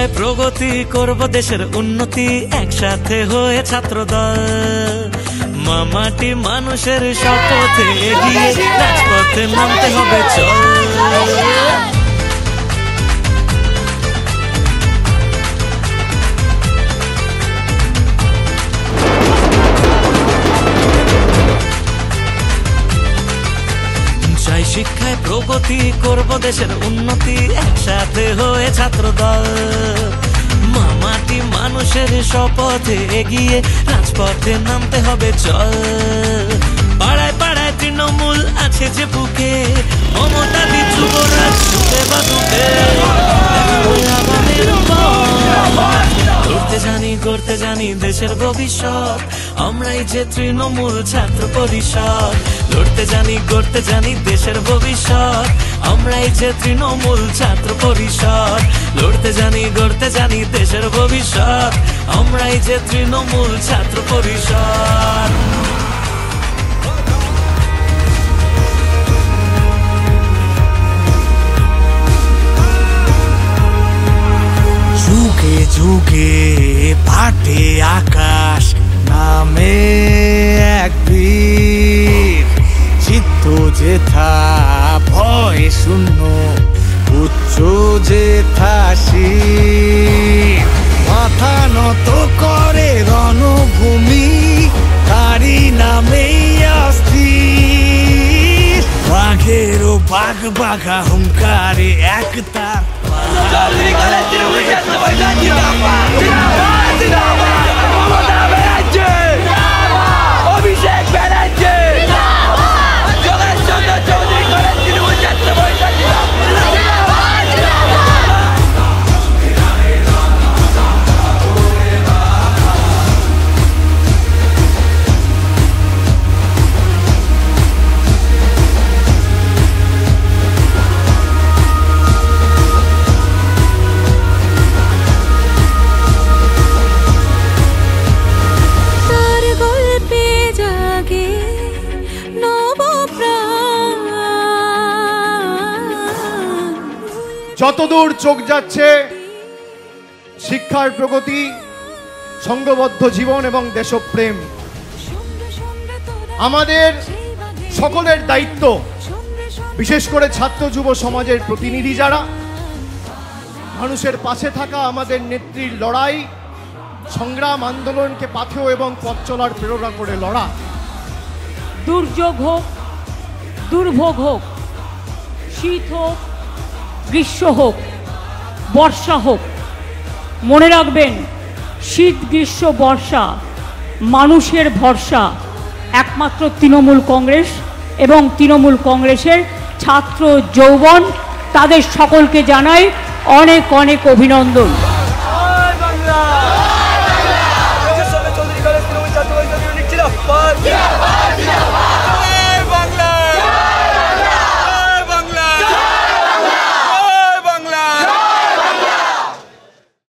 শিক্ষায় প্রগতি করব দেশের উন্নতি একসাথে হয়ে ছাত্রদল মামাটি মানুষের শপথে এগিয়ে রাজপথে নামতে হবে চল শিক্ষায় প্রগতি করব দেশের উন্নতি একসাথে হয়ে ছাত্রদল মামাটি মানুষের শপথে এগিয়ে রাজপথে নামতে হবে চল পাড়ায় পাড়ায় তৃণমূল আছে যে বুকে মমতা দি যুবরাজ সুখে বাদুকে করতে জানি দেশের ভবিষ্যৎ আমরাই যে তৃণমূল ছাত্র পরিষদ লড়তে জানি করতে জানি দেশের ভবিষ্যৎ আমরাই যে তৃণমূল ছাত্র পরিষদ লড়তে জানি করতে জানি দেশের ভবিষ্যৎ আমরাই যে তৃণমূল ছাত্র পরিষদ যুগে যুগে পাটে আকাশ নামে এক বীর চিত্ত যেথা ভয় শূন্য উচ্চ যেথা শির মাথা নত করে রণভূমি তারি নামেই অস্থির বাঘেরও বাঘ বাঘা হুঙ্কারে একতার অভিষেক ব্যানার্জি যতদূর চোখ যাচ্ছে শিক্ষার প্রগতি সংঘবদ্ধ জীবন এবং দেশপ্রেম আমাদের সকলের দায়িত্ব বিশেষ করে ছাত্র যুব সমাজের প্রতিনিধি যারা মানুষের পাশে থাকা আমাদের নেত্রীর লড়াই সংগ্রাম আন্দোলনকে পাথেয় এবং পথ চলার প্রেরণা করে লড়া দুর্যোগ হোক দুর্ভোগ হোক শীত হোক গ্রীষ্ম হোক বর্ষা হোক মনে রাখবেন শীত গ্রীষ্ম বর্ষা মানুষের ভরসা একমাত্র তৃণমূল কংগ্রেস এবং তৃণমূল কংগ্রেসের ছাত্র যৌবন তাদের সকলকে জানাই অনেক অনেক অভিনন্দন।